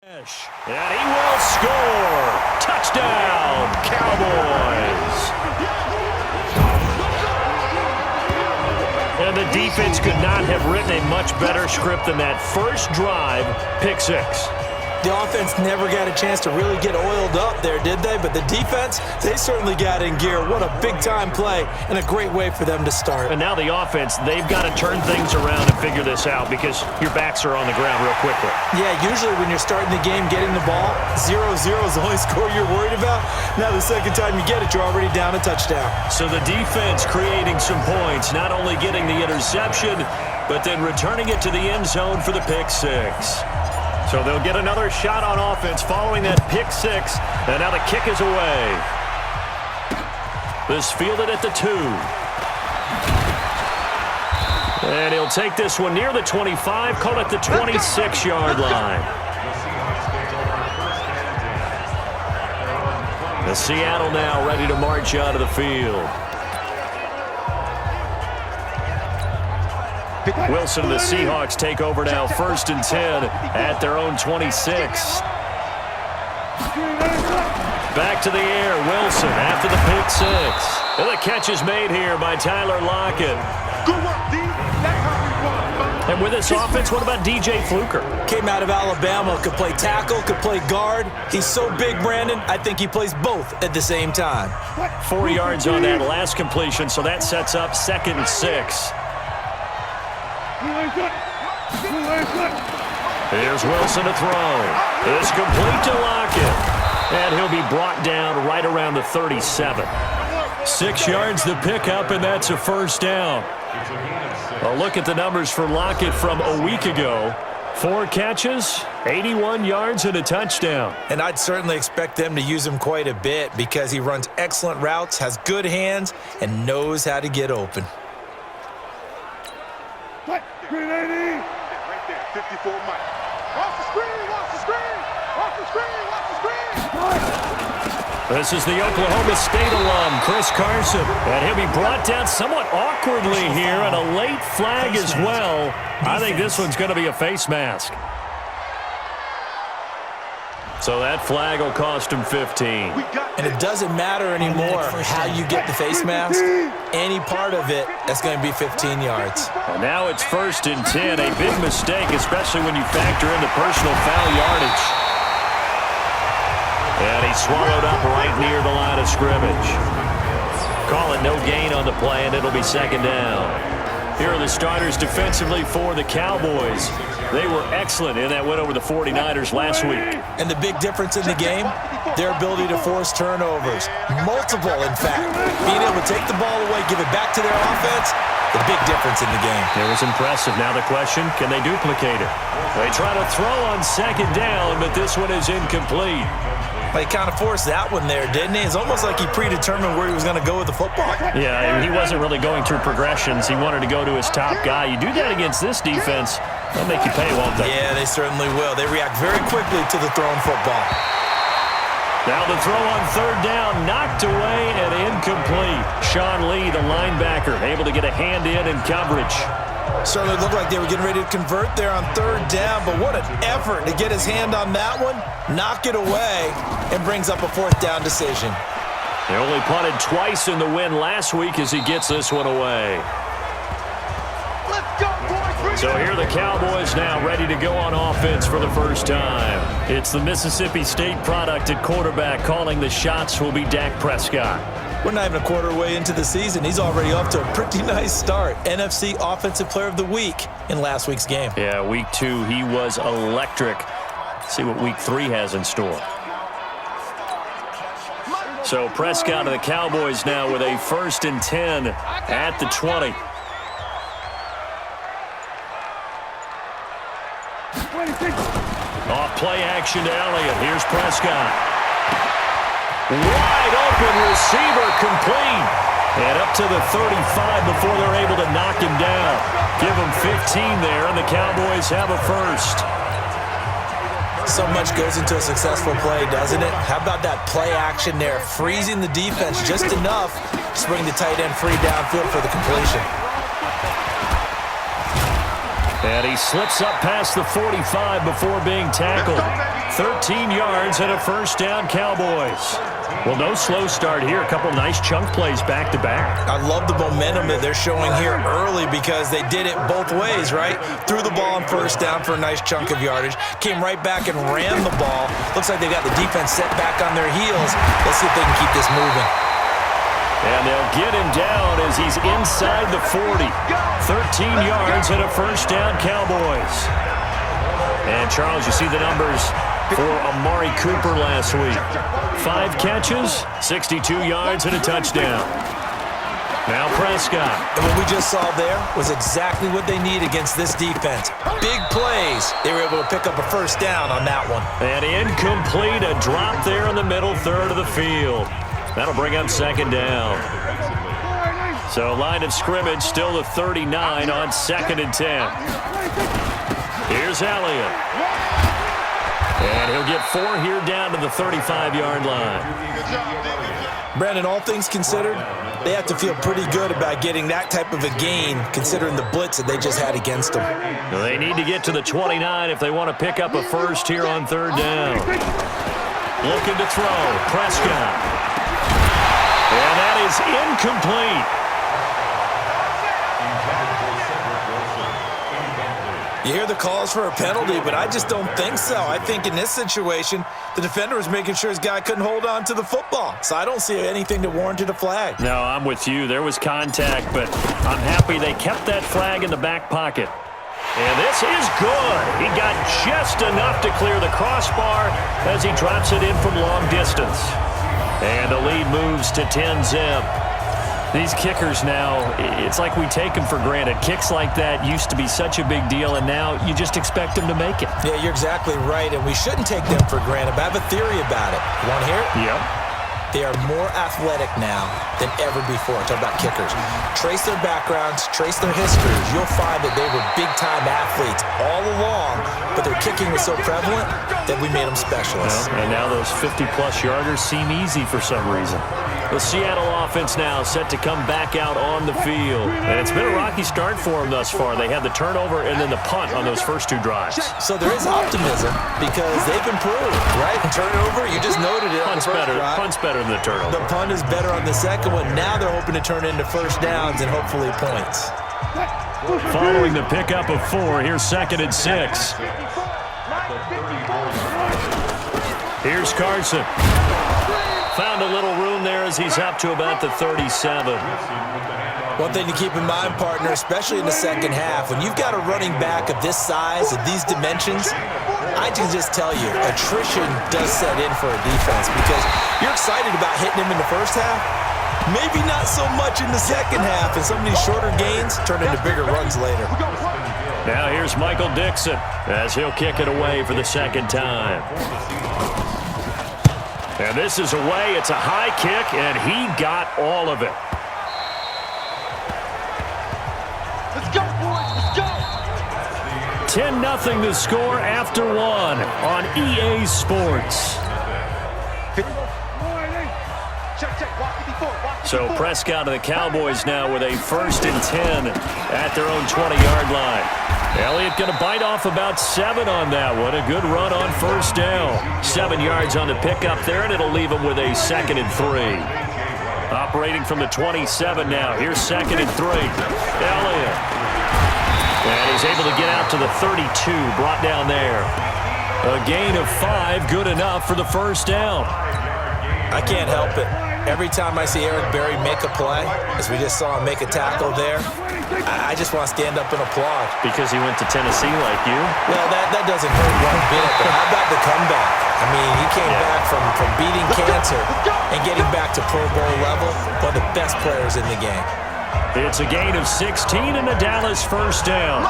And he will score. Touchdown, Cowboys. And the defense could not have written a much better script than that first drive, pick six. The offense never got a chance to really get oiled up there, did they? But the defense, they certainly got in gear. What a big-time play and a great way for them to start. And now the offense, they've got to turn things around and figure this out because your backs are on the ground real quickly. Yeah, usually when you're starting the game, getting the ball, 0-0 is the only score you're worried about. Now the second time you get it, you're already down a touchdown. So the defense creating some points, not only getting the interception, but then returning it to the end zone for the pick six. So they'll get another shot on offense following that pick six. And now the kick is away. This fielded at the 2. And he'll take this one near the 25, call it the 26-yard line. The Seattle now ready to march out of the field. Wilson and the Seahawks take over now, 1st and 10 at their own 26. Back to the air, Wilson after the pick six. And the catch is made here by Tyler Lockett. And with this offense, what about DJ Fluker? Came out of Alabama, could play tackle, could play guard. He's so big, Brandon, I think he plays both at the same time. 4 yards on that last completion, so that sets up 2nd and 6. Here's Wilson to throw. It's complete to Lockett. And he'll be brought down right around the 37. 6 yards the pickup, and that's a first down. A look at the numbers for Lockett from a week ago. 4 catches, 81 yards, and a touchdown. And I'd certainly expect them to use him quite a bit because he runs excellent routes, has good hands, and knows how to get open. Green 80. Right there, 54 Mike. Watch the screen, watch the screen. Watch the screen, watch the screen. This is the Oklahoma State alum, Chris Carson. And he'll be brought down somewhat awkwardly here, and a late flag as well. I think this one's going to be a face mask. So that flag will cost him 15. And it doesn't matter anymore how you get the face mask. Any part of it, that's going to be 15 yards. And now it's 1st and 10. A big mistake, especially when you factor in the personal foul yardage. And he's swallowed up right near the line of scrimmage. Call it no gain on the play, and it'll be 2nd down. Here are the starters defensively for the Cowboys. They were excellent in that win over the 49ers last week. And the big difference in the game, their ability to force turnovers. Multiple, in fact. Being able to take the ball away, give it back to their offense, the big difference in the game. It was impressive. Now the question, can they duplicate it? They try to throw on 2nd down, but this one is incomplete. He kind of forced that one there, didn't he? It's almost like he predetermined where he was going to go with the football. Yeah, he wasn't really going through progressions. He wanted to go to his top guy. You do that against this defense, they'll make you pay, won't they? Yeah, they certainly will. They react very quickly to the thrown football. Now the throw on 3rd down, knocked away and incomplete. Sean Lee, the linebacker, able to get a hand in coverage. Certainly looked like they were getting ready to convert there on 3rd down, but what an effort to get his hand on that one, knock it away, and brings up a 4th down decision. They only punted twice in the win last week as he gets this one away. Let's go, boys. So here are the Cowboys now ready to go on offense for the first time. It's the Mississippi State product at quarterback. Calling the shots will be Dak Prescott. We're not even a quarter way into the season. He's already off to a pretty nice start. NFC Offensive Player of the Week in last week's game. Yeah, week 2, he was electric. See what week 3 has in store. So Prescott of the Cowboys now with a 1st and 10 at the 20. Off play action to Elliott. Here's Prescott. Wide open receiver, complete. And up to the 35 before they're able to knock him down. Give him 15 there, and the Cowboys have a first. So much goes into a successful play, doesn't it? How about that play action there, freezing the defense just enough to bring the tight end free downfield for the completion. And he slips up past the 45 before being tackled. 13 yards and a first down, Cowboys. Well, no slow start here. A couple nice chunk plays back-to-back. I love the momentum that they're showing here early because they did it both ways, right? Threw the ball on first down for a nice chunk of yardage. Came right back and ran the ball. Looks like they got the defense set back on their heels. Let's see if they can keep this moving. And they'll get him down as he's inside the 40. 13 yards and a first down, Cowboys. And, Charles, you see the numbers for Amari Cooper last week. 5 catches, 62 yards, and a touchdown. Now Prescott. And what we just saw there was exactly what they need against this defense. Big plays. They were able to pick up a first down on that one. And incomplete, a drop there in the middle third of the field. That'll bring up second down. So line of scrimmage still the 39 on 2nd and 10. Here's Elliott. And he'll get 4 here down to the 35-yard line. Brandon, all things considered, they have to feel pretty good about getting that type of a gain considering the blitz that they just had against them. They need to get to the 29 if they want to pick up a first here on 3rd down. Looking to throw. Prescott. And that is incomplete. You hear the calls for a penalty, but I just don't think so. I think in this situation, the defender was making sure his guy couldn't hold on to the football. So I don't see anything that warranted a flag. No, I'm with you. There was contact, but I'm happy they kept that flag in the back pocket. And this is good. He got just enough to clear the crossbar as he drops it in from long distance. And the lead moves to 10-zip. These kickers now, it's like we take them for granted. Kicks like that used to be such a big deal, and now you just expect them to make it. Yeah, you're exactly right, and we shouldn't take them for granted. But I have a theory about it. You want to hear it? Yep. They are more athletic now than ever before. Talk about kickers. Trace their backgrounds, trace their histories. You'll find that they were big-time athletes all along, but their kicking was so prevalent that we made them specialists. Well, and now those 50-plus yarders seem easy for some reason. The Seattle offense now set to come back out on the field. And it's been a rocky start for them thus far. They had the turnover and then the punt on those first 2 drives. So there is optimism because they've improved, right? Turnover, you just noted it on the first drive. Punt's better than the turnover. The punt is better on the second one. Now they're hoping to turn into first downs and hopefully points. Following the pickup of 4, here's 2nd and 6. Here's Carson. Found a little room there as he's up to about the 37. One thing to keep in mind, partner, especially in the second half, when you've got a running back of this size, of these dimensions, I can just tell you, attrition does set in for a defense because you're excited about hitting him in the first half. Maybe not so much in the second half, and some of these shorter gains turn into bigger runs later. Now here's Michael Dixon as he'll kick it away for the second time. And this is away. It's a high kick, and he got all of it. Let's go, boys. Let's go. 10-0 the score after 1 on EA Sports. So Prescott and the Cowboys now with a 1st and 10 at their own 20-yard line. Elliott going to bite off about 7 on that one. A good run on first down. 7 yards on the pickup there, and it'll leave him with a 2nd and 3. Operating from the 27 now. Here's 2nd and 3. Elliott. And he's able to get out to the 32. Brought down there. A gain of 5. Good enough for the first down. I can't help it. Every time I see Eric Berry make a play, as we just saw him make a tackle there, I just want to stand up and applaud. Because he went to Tennessee like you? Well, that doesn't hurt one bit. But how about the comeback? I mean, he came back from beating cancer and getting back to Pro Bowl level. One of the best players in the game. It's a gain of 16 and a Dallas first down.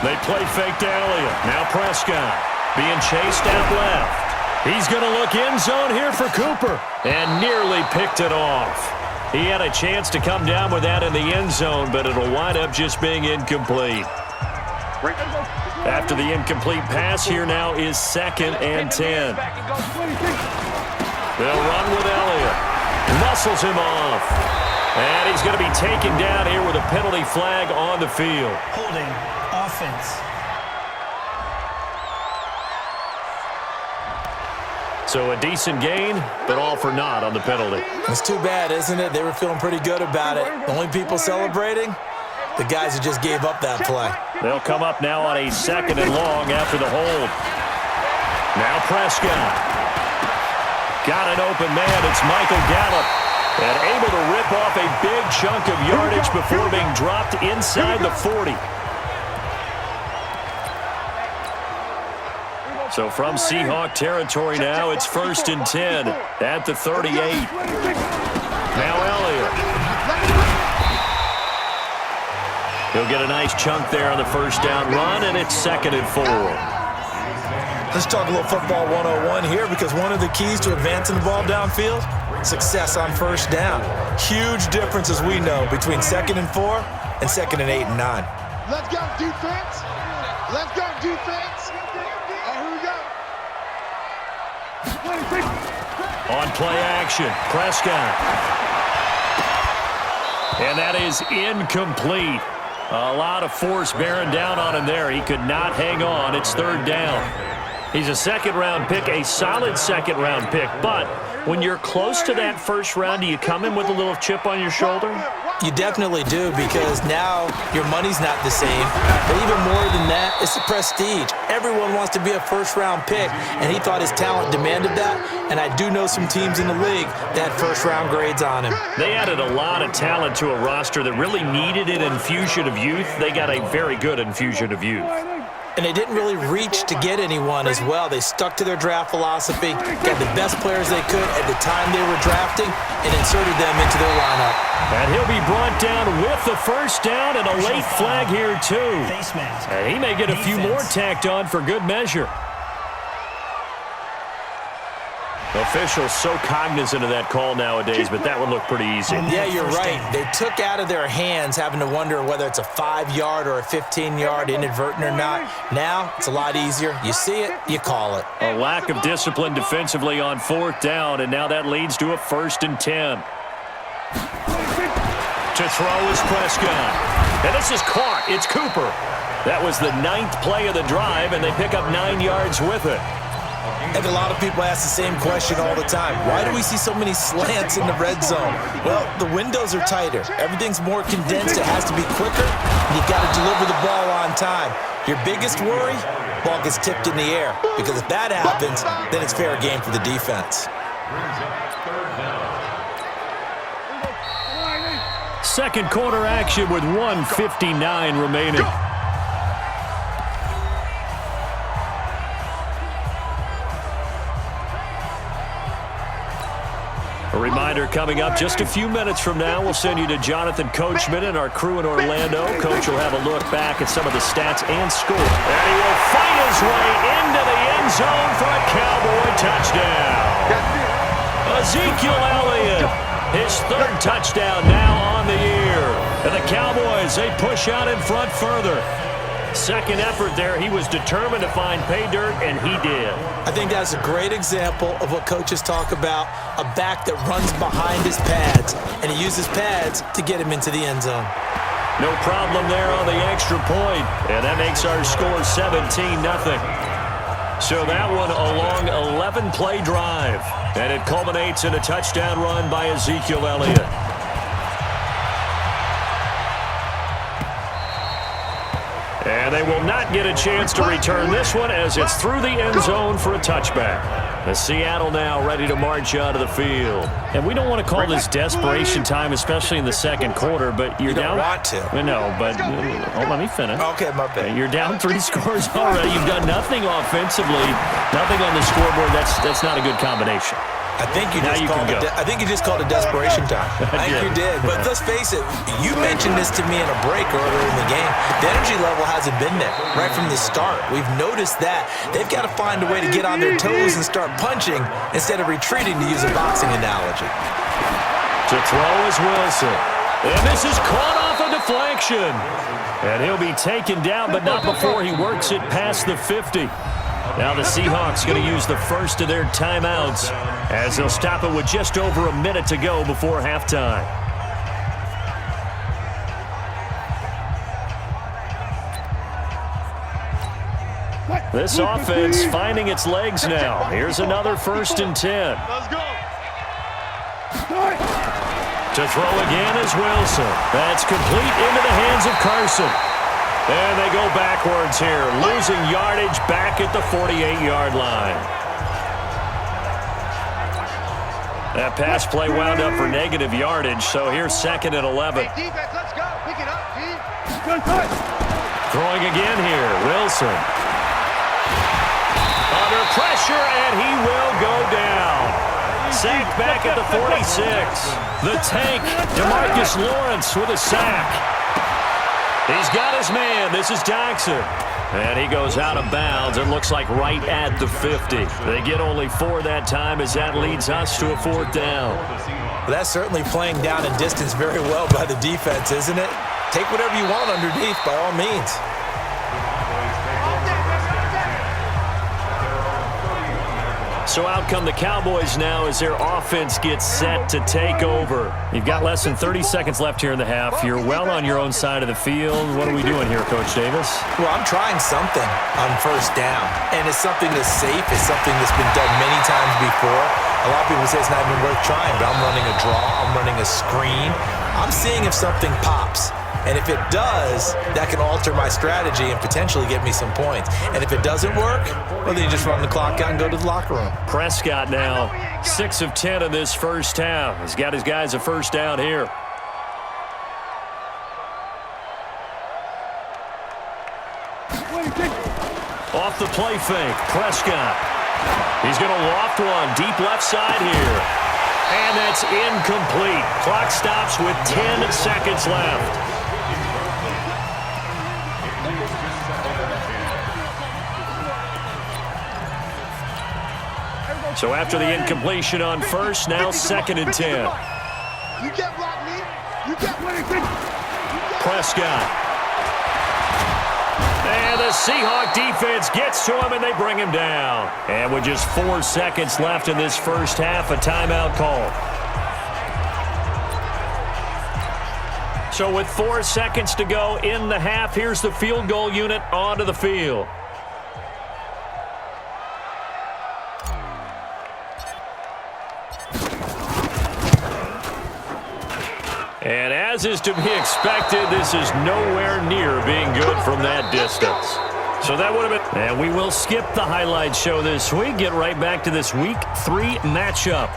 They play fake to Elliott. Now Prescott being chased out left. He's going to look end zone here for Cooper and nearly picked it off. He had a chance to come down with that in the end zone, but it'll wind up just being incomplete. After the incomplete pass, here now is 2nd and 10. They'll run with Elliott. Muscles him off. And he's going to be taken down here with a penalty flag on the field. Holding offense. So a decent gain, but all for naught on the penalty. It's too bad, isn't it? They were feeling pretty good about it. The only people celebrating, the guys who just gave up that play. They'll come up now on a 2nd and long after the hold. Now Prescott. Got an open man. It's Michael Gallup. And able to rip off a big chunk of yardage before being dropped inside the 40. So from Seahawk territory now, it's 1st and 10 at the 38. Now Elliott. He'll get a nice chunk there on the 1st down run, and it's 2nd and 4. Let's talk a little football 101 here, because one of the keys to advancing the ball downfield, success on 1st down. Huge difference, as we know, between 2nd and 4 and 2nd and 8 and 9. Let's go defense. Let's go defense. Here we go. On play action, Prescott. And that is incomplete. A lot of force bearing down on him there. He could not hang on. It's 3rd down. He's a 2nd-round pick, a solid 2nd-round pick. But when you're close to that 1st round, do you come in with a little chip on your shoulder? You definitely do, because now your money's not the same. But even more than that, it's the prestige. Everyone wants to be a 1st-round pick, and he thought his talent demanded that. And I do know some teams in the league that had 1st-round grades on him. They added a lot of talent to a roster that really needed an infusion of youth. They got a very good infusion of youth. And they didn't really reach to get anyone as well. They stuck to their draft philosophy, got the best players they could at the time they were drafting, and inserted them into their lineup. And he'll be brought down with the 1st down, and a late flag here, too. And he may get a few more tacked on for good measure. Officials so cognizant of that call nowadays, but that one looked pretty easy. Yeah, you're right. They took out of their hands having to wonder whether it's a 5-yard or a 15-yard inadvertent or not. Now, it's a lot easier. You see it, you call it. A lack of discipline defensively on 4th down, and now that leads to a 1st and 10. To throw is Prescott. And this is caught. It's Cooper. That was the 9th play of the drive, and they pick up 9 yards with it. And a lot of people ask the same question all the time. Why do we see so many slants in the red zone? Well, the windows are tighter. Everything's more condensed. It has to be quicker. And you've got to deliver the ball on time. Your biggest worry, ball gets tipped in the air. Because if that happens, then it's fair game for the defense. 2nd quarter action with 1:59 remaining. A reminder coming up just a few minutes from now, we'll send you to Jonathan Coachman and our crew in Orlando. Coach will have a look back at some of the stats and score. And he will fight his way into the end zone for a Cowboy touchdown. Ezekiel Elliott, his 3rd touchdown now on the year. And the Cowboys, they push out in front further. 2nd effort there, he was determined to find pay dirt, and he did. I think that's a great example of what coaches talk about, a back that runs behind his pads, and he uses pads to get him into the end zone. No problem there on the extra point, and that makes our score 17-0. So that one a long 11-play drive, and it culminates in a touchdown run by Ezekiel Elliott. And they will not get a chance to return this one as it's through the end zone for a touchback. The Seattle now ready to march out of the field. And we don't want to call this desperation time, especially in the 2nd quarter, but you're down. You don't want to. No, but let me finish. Okay, my bad. You're down 3 scores already. You've done nothing offensively, nothing on the scoreboard. That's not a good combination. I think you just called it desperation time. I think you did. But let's face it, you mentioned this to me in a break earlier in the game. The energy level hasn't been there right from the start. We've noticed that. They've got to find a way to get on their toes and start punching instead of retreating, to use a boxing analogy. To throw is Wilson. And this is caught off a deflection. And he'll be taken down, but not before he works it past the 50. Now the Seahawks going to use the first of their timeouts as they'll stop it with just over a minute to go before halftime. This offense finding its legs now. Here's another 1st and 10. Let's go. To throw again is Wilson. That's complete into the hands of Carson. And they go backwards here, losing yardage back at the 48-yard line. That pass play wound up for negative yardage, so here's 2nd and 11. Hey, defense, let's go. Pick it up, team. Throwing again here, Wilson. Under pressure, and he will go down. Sacked back at the 46. The tank, DeMarcus Lawrence with a sack. He's got his man. This is Jackson. And he goes out of bounds. It looks like right at the 50. They get only 4 that time as that leads us to a 4th down. Well, that's certainly playing down in distance very well by the defense, isn't it? Take whatever you want underneath by all means. So out come the Cowboys now as their offense gets set to take over. You've got less than 30 seconds left here in the half. You're well on your own side of the field. What are we doing here, Coach Davis? Well, I'm trying something on 1st down, and it's something that's safe. It's something that's been done many times before. A lot of people say it's not even worth trying, but I'm running a draw. I'm running a screen. I'm seeing if something pops. And if it does, that can alter my strategy and potentially get me some points. And if it doesn't work, well, then you just run the clock out and go to the locker room. Prescott now 6 of 10 in this 1st half. He's got his guys a 1st down here. Off the play fake, Prescott. He's going to loft one deep left side here. And that's incomplete. Clock stops with 10 seconds left. So after the incompletion on 1st, now 2nd and 10. You can't block me. You can't. Prescott. And the Seahawk defense gets to him, and they bring him down. And with just 4 seconds left in this 1st half, a timeout call. So with 4 seconds to go in the half, here's the field goal unit onto the field. And as is to be expected, this is nowhere near being good from that distance. So that would have been... And we will skip the highlight show this week. Get right back to this Week 3 matchup.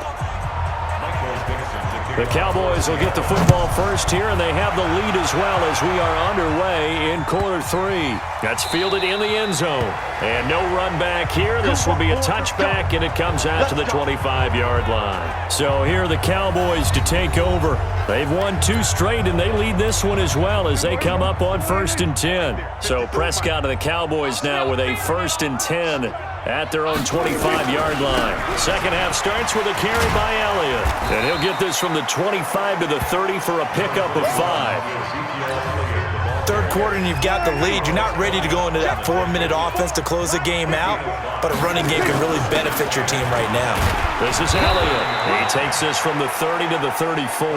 The Cowboys will get the football first here, and they have the lead as well as we are underway in quarter 3. That's fielded in the end zone. And no run back here. This will be a touchback, and it comes out to the 25-yard line. So here are the Cowboys to take over. They've won 2 straight, and they lead this one as well as they come up on 1st and 10. So Prescott and the Cowboys now with a 1st and 10 at their own 25-yard line. Second half starts with a carry by Elliott. And he'll get this from the 25 to the 30 for a pickup of 5. Third quarter and you've got the lead. You're not ready to go into that 4-minute offense to close the game out, but a running game can really benefit your team right now. This is Elliott. He takes this from the 30 to the 34.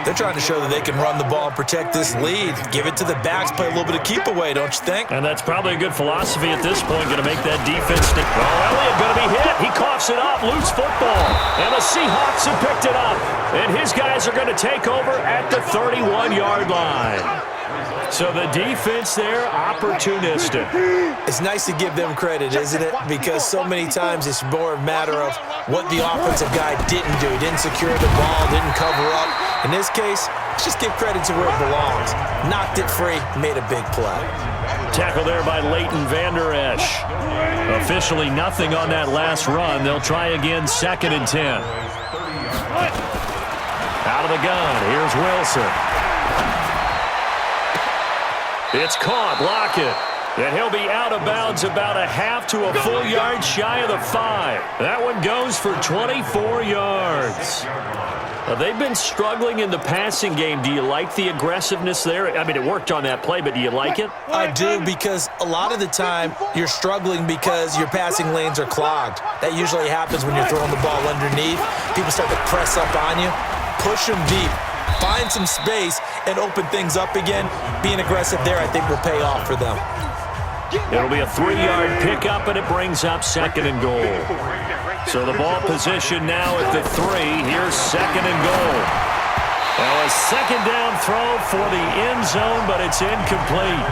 They're trying to show that they can run the ball and protect this lead. Give it to the backs, play a little bit of keep away, don't you think? And that's probably a good philosophy at this point, going to make that defense stick. Well, Elliott going to be hit. He coughs it up, loose football. And the Seahawks have picked it up. And his guys are going to take over at the 31-yard line. So the defense there, opportunistic. It's nice to give them credit, isn't it? Because so many times it's more a matter of what the offensive guy didn't do. He didn't secure the ball, didn't cover up. In this case, let's just give credit to where it belongs. Knocked it free, made a big play. Tackle there by Leighton Vander Esch. Officially nothing on that last run. They'll try again, 2nd and 10. Out of the gun, here's Wilson. It's caught, Lockett. And he'll be out of bounds about a half to a full yard shy of the 5. That one goes for 24 yards. They've been struggling in the passing game. Do you like the aggressiveness there? I mean, it worked on that play, but do you like it? I do, because a lot of the time you're struggling because your passing lanes are clogged. That usually happens when you're throwing the ball underneath. People start to press up on you, push them deep, find some space, and open things up again. Being aggressive there, I think, will pay off for them. It'll be a 3-yard pickup, and it brings up 2nd and goal. So the ball position now at the 3. Here's 2nd and goal. Now a 2nd down throw for the end zone, but it's incomplete.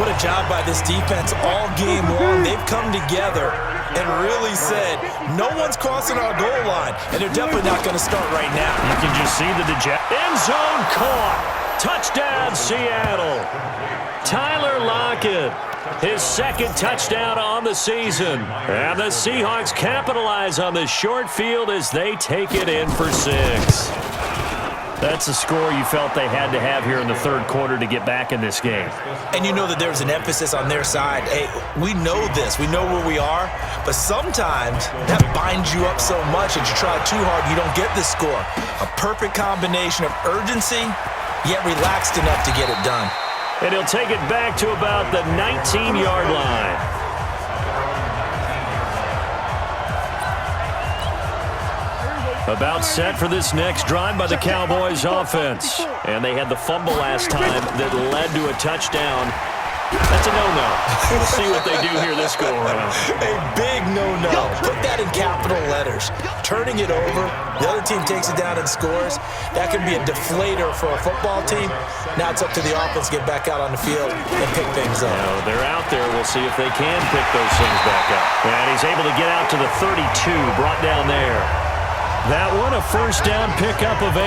What a job by this defense all game long. They've come together and really said, no one's crossing our goal line, and they're definitely not going to start right now. You can just see the end zone caught. Touchdown, Seattle. Tyler Lockett. His 2nd touchdown on the season. And the Seahawks capitalize on the short field as they take it in for 6. That's a score you felt they had to have here in the 3rd quarter to get back in this game. And you know that there's an emphasis on their side. Hey, we know this. We know where we are. But sometimes that binds you up so much that you try too hard, you don't get the score. A perfect combination of urgency, yet relaxed enough to get it done. And he'll take it back to about the 19-yard line. About set for this next drive by the Cowboys offense. And they had the fumble last time that led to a touchdown. That's a no-no. We'll see what they do here this go-around. A big no-no. Put that in capital letters. Turning it over, the other team takes it down and scores. That can be a deflator for a football team. Now it's up to the offense to get back out on the field and pick things up. Now, they're out there. We'll see if they can pick those things back up. And he's able to get out to the 32, brought down there. That one, a 1st down pickup of 8.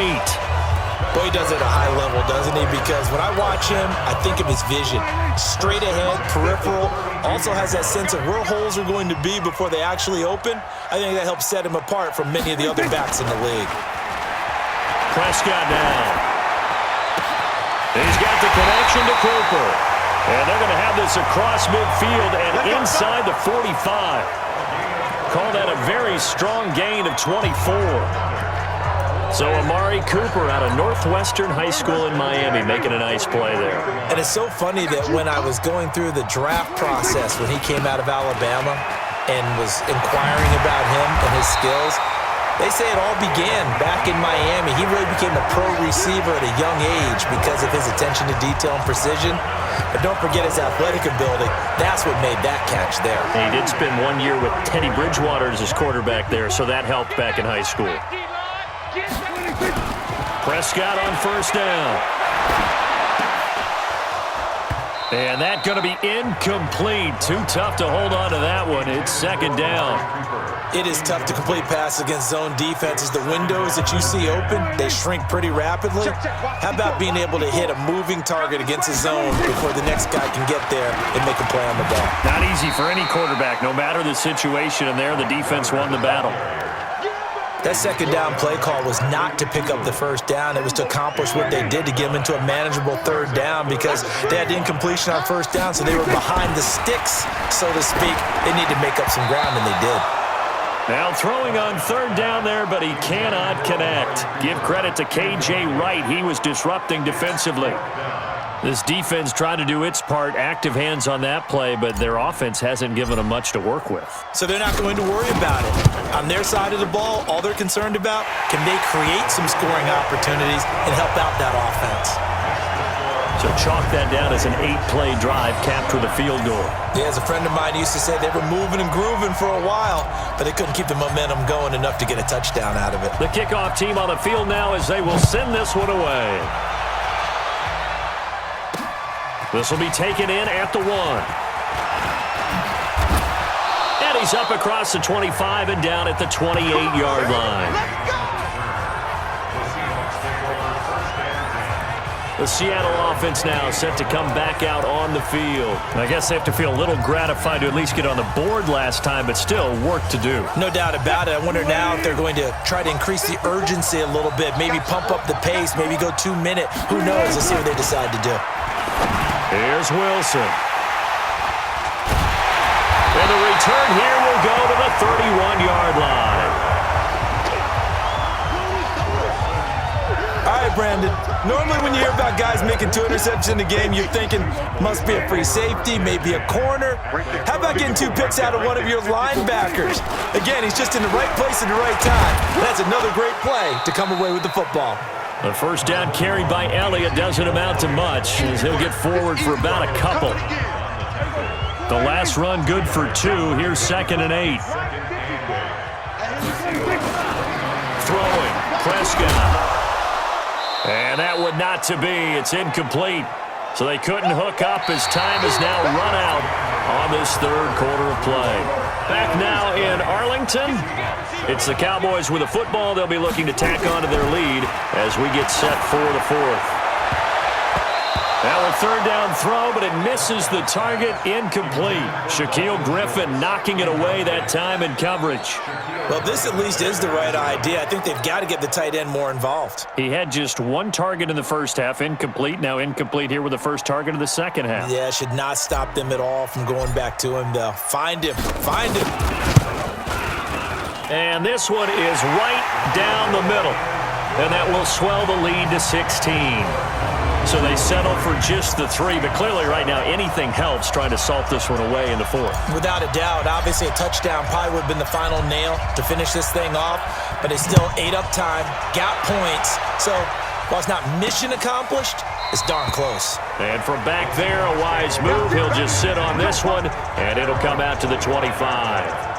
Boy, he does it at a high level, doesn't he? Because when I watch him, I think of his vision. Straight ahead, peripheral, also has that sense of where holes are going to be before they actually open. I think that helps set him apart from many of the other backs in the league. Prescott now. He's got the connection to Cooper. And they're going to have this across midfield and inside the 45. Call that a very strong gain of 24. So Amari Cooper out of Northwestern High School in Miami making a nice play there. And it's so funny that when I was going through the draft process when he came out of Alabama and was inquiring about him and his skills, they say it all began back in Miami. He really became a pro receiver at a young age because of his attention to detail and precision. But don't forget his athletic ability. That's what made that catch there. He did spend 1 year with Teddy Bridgewater as his quarterback there, so that helped back in high school. Prescott on 1st down. And that's going to be incomplete. Too tough to hold on to that one. It's 2nd down. It is tough to complete passes against zone defenses. The windows that you see open, they shrink pretty rapidly. How about being able to hit a moving target against a zone before the next guy can get there and make a play on the ball? Not easy for any quarterback, no matter the situation, and there the defense won the battle. That 2nd down play call was not to pick up the 1st down. It was to accomplish what they did to get them into a manageable 3rd down because they had incompletion on 1st down, so they were behind the sticks, so to speak. They needed to make up some ground, and they did. Now throwing on 3rd down there, but he cannot connect. Give credit to K.J. Wright. He was disrupting defensively. This defense tried to do its part, active hands on that play, but their offense hasn't given them much to work with. So they're not going to worry about it. On their side of the ball, all they're concerned about, can they create some scoring opportunities and help out that offense? So chalk that down as an 8-play drive capped with a field goal. Yeah, as a friend of mine used to say, they were moving and grooving for a while, but they couldn't keep the momentum going enough to get a touchdown out of it. The kickoff team on the field now as they will send this one away. This will be taken in at the 1. And he's up across the 25 and down at the 28-yard line. The Seattle offense now set to come back out on the field. I guess they have to feel a little gratified to at least get on the board last time, but still work to do. No doubt about it. I wonder now if they're going to try to increase the urgency a little bit, maybe pump up the pace, maybe go 2 minute. Who knows? Let's see what they decide to do. Here's Wilson. And the return here will go to the 31-yard line. All right, Brandon. Normally when you hear about guys making 2 interceptions in the game, you're thinking must be a free safety, maybe a corner. How about getting 2 picks out of one of your linebackers? Again, he's just in the right place at the right time. That's another great play to come away with the football. The first down carried by Elliott doesn't amount to much, as he'll get forward for about a couple. The last run good for 2. Here's 2nd and 8. Throwing. Prescott. And that would not to be. It's incomplete. So they couldn't hook up as time has now run out on this third quarter of play. Back now in Arlington. It's the Cowboys with a football. They'll be looking to tack on to their lead as we get set for the fourth. Now a third down throw, but it misses the target. Incomplete. Shaquille Griffin knocking it away that time in coverage. Well, this at least is the right idea. I think they've got to get the tight end more involved. He had just 1 target in the first half, incomplete. Now incomplete here with the first target of the second half. Yeah, should not stop them at all from going back to him, though. Find him. Find him. And this one is right down the middle. And that will swell the lead to 16. So they settle for just the 3, but clearly right now anything helps trying to salt this one away in the fourth. Without a doubt, obviously a touchdown probably would have been the final nail to finish this thing off, but they still ate up time, got points. So while it's not mission accomplished, it's darn close. And from back there, a wise move. He'll just sit on this one, and it'll come out to the 25.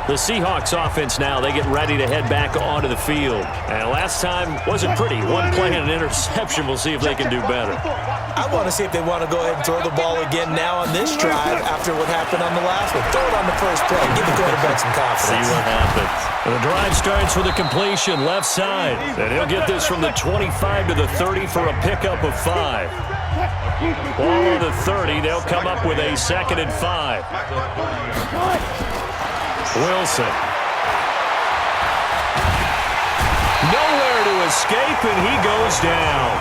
The Seahawks offense now, they get ready to head back onto the field. And last time wasn't pretty. 1 play and an interception. We'll see if they can do better. I want to see if they want to go ahead and throw the ball again now on this drive after what happened on the last one. Throw it on the first play. Give the quarterback some confidence. See what happens. The drive starts with a completion left side. And he'll get this from the 25 to the 30 for a pickup of 5. Ball on the 30. They'll come up with a 2nd and 5. Wilson. Nowhere to escape, and he goes down.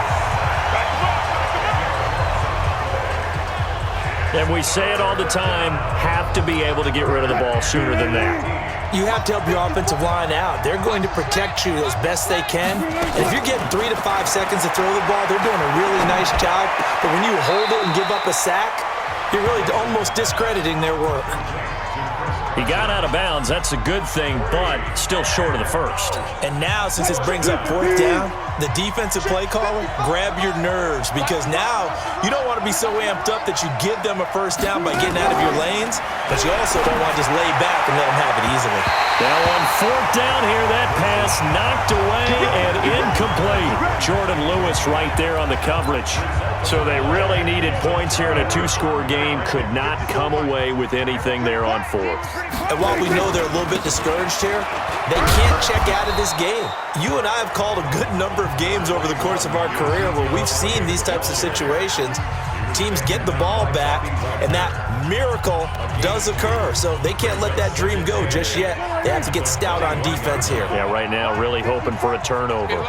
And we say it all the time, have to be able to get rid of the ball sooner than that. You have to help your offensive line out. They're going to protect you as best they can. And if you're getting 3 to 5 seconds to throw the ball, they're doing a really nice job. But when you hold it and give up a sack, you're really almost discrediting their work. He got out of bounds. That's a good thing, but still short of the first. And now, since this brings up 4th down, the defensive play caller, grab your nerves, because now you don't want to be so amped up that you give them a first down by getting out of your lanes, but you also don't want to just lay back and let them have it easily. Now on 4th down here, that pass knocked away and incomplete. Jordan Lewis right there on the coverage. So they really needed points here in a 2-score game. Could not come away with anything there on 4th. And while we know they're a little bit discouraged here, they can't check out of this game. You and I have called a good number of games over the course of our career where we've seen these types of situations. Teams get the ball back, and that miracle does occur. So they can't let that dream go just yet. They have to get stout on defense here. Yeah, right now really hoping for a turnover.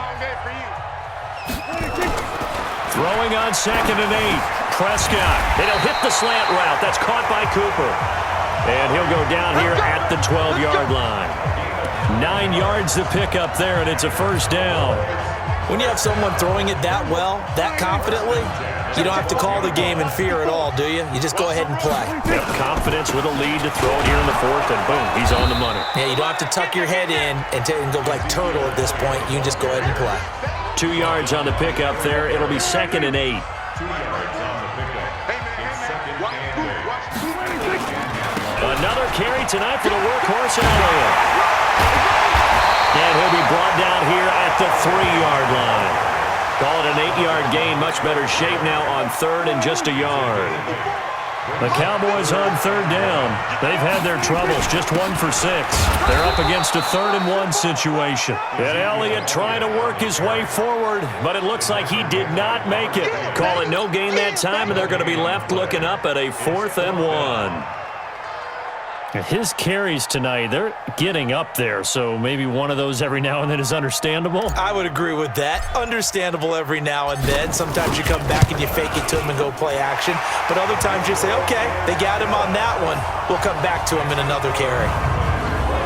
Throwing on 2nd and 8. Prescott. And he'll hit the slant route. That's caught by Cooper. And he'll go down here at the 12-yard line. 9 yards to pick up there, and it's a first down. When you have someone throwing it that well, that confidently, you don't have to call the game in fear at all, do you? You just go ahead and play. Yep, confidence with a lead to throw it here in the 4th, and boom, he's on the money. Yeah, you don't have to tuck your head in and go like turtle at this point. You can just go ahead and play. 2 yards on the pickup there. It'll be 2nd and 8. Another carry tonight for the workhorse Elliott. And he'll be brought down here at the 3-yard line. Call it an 8-yard gain. Much better shape now on 3rd and just a yard. The Cowboys on 3rd down. They've had their troubles. Just 1 for 6. They're up against a 3rd and 1 situation. And Elliott trying to work his way forward, but it looks like he did not make it. Call it no gain that time, and they're going to be left looking up at a 4th and 1. His carries tonight, they're getting up there, so maybe one of those every now and then is understandable. I would agree with that. Understandable every now and then. Sometimes you come back and you fake it to him and go play action. But other times you say, okay, they got him on that one. We'll come back to him in another carry.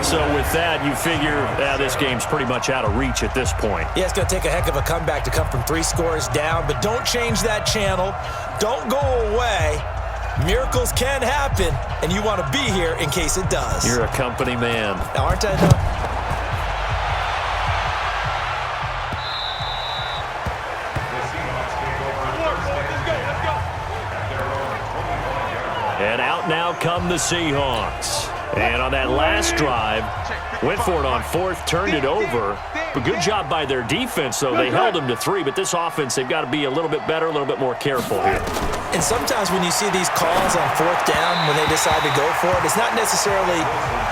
So with that, you figure this game's pretty much out of reach at this point. Yeah, it's going to take a heck of a comeback to come from 3 scores down, but don't change that channel. Don't go away. Miracles can happen, and you want to be here in case it does. You're a company man. Aren't I, though? And out now come the Seahawks. And on that last drive, went for it on 4th, turned it over. But good job by their defense, though. They held them to 3, but this offense, they've got to be a little bit better, a little bit more careful here. And sometimes when you see these calls on 4th down, when they decide to go for it, it's not necessarily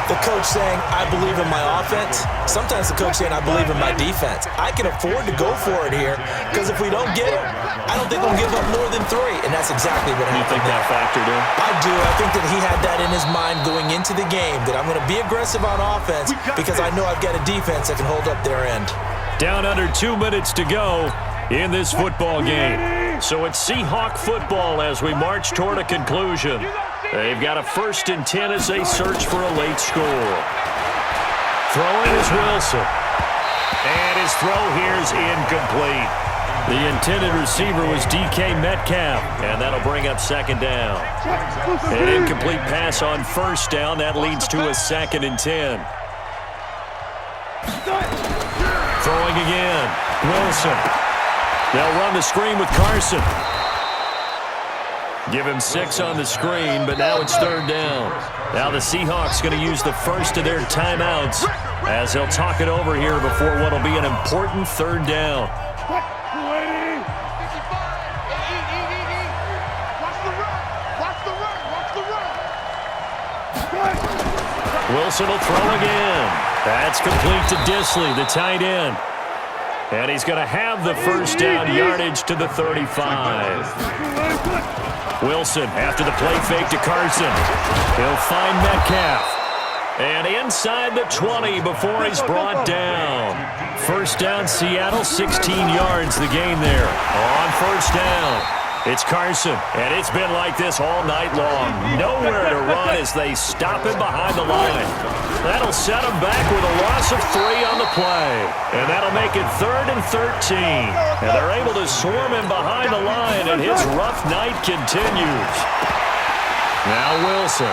the coach saying, I believe in my offense. Sometimes the coach saying, I believe in my defense. I can afford to go for it here, because if we don't get it, I don't think we'll give up more than 3. And that's exactly what happened. You think that factored in? I do. I think that he had that in his mind going into the game, that I'm going to be aggressive on offense because I know I've got a defense that can hold up their end. Down under 2 minutes to go in this football game. So it's Seahawk football as we march toward a conclusion. They've got a 1st and 10 as they search for a late score. Throwing is Wilson. And his throw here's incomplete. The intended receiver was DK Metcalf, and that'll bring up 2nd down. An incomplete pass on 1st down. That leads to a 2nd and 10. Throwing again. Wilson. They'll run the screen with Carson. Give him 6 on the screen, but now it's 3rd down. Now the Seahawks going to use the first of their timeouts as they'll talk it over here before what will be an important 3rd down. Wilson will throw again. That's complete to Disley, the tight end. And he's going to have the 1st down yardage to the 35. Wilson, after the play fake to Carson. He'll find Metcalf. And inside the 20 before he's brought down. 1st down, Seattle, 16 yards the gain there. On 1st down, it's Carson. And it's been like this all night long. Nowhere to run as they stop him behind the line. That'll set him back with a loss of 3 on the play. And that'll make it 3rd and 13. And they're able to swarm him behind the line, and his rough night continues. Now Wilson.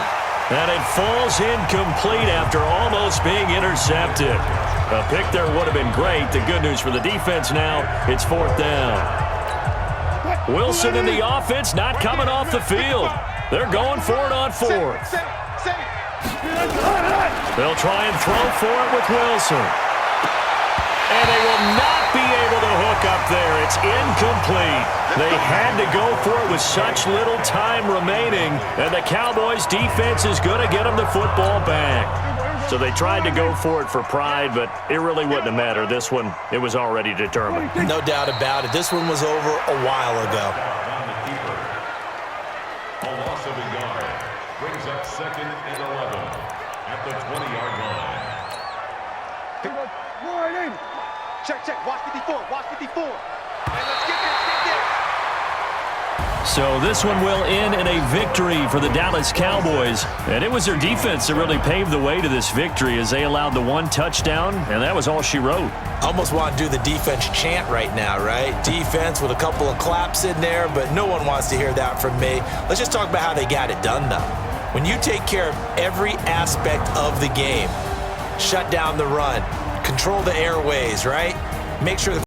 And it falls incomplete after almost being intercepted. A pick there would have been great. The good news for the defense now, it's 4th down. Wilson and the offense not coming off the field. They're going for it on 4th. They'll try and throw for it with Wilson. And they will not be able to hook up there. It's incomplete. They had to go for it with such little time remaining, and the Cowboys' defense is going to get them the football back. So they tried to go for it for pride, but it really wouldn't have mattered. This one, it was already determined. No doubt about it. This one was over a while ago. A loss of a yard brings up 2nd and 11 at the 20-yard line. Check. Watch 54. Watch 54. And let's get there. So this one will end in a victory for the Dallas Cowboys. And it was their defense that really paved the way to this victory as they allowed the 1 touchdown, and that was all she wrote. Almost want to do the defense chant right now, right? Defense with a couple of claps in there, but no one wants to hear that from me. Let's just talk about how they got it done, though. When you take care of every aspect of the game, shut down the run, control the airways, right? Make sure the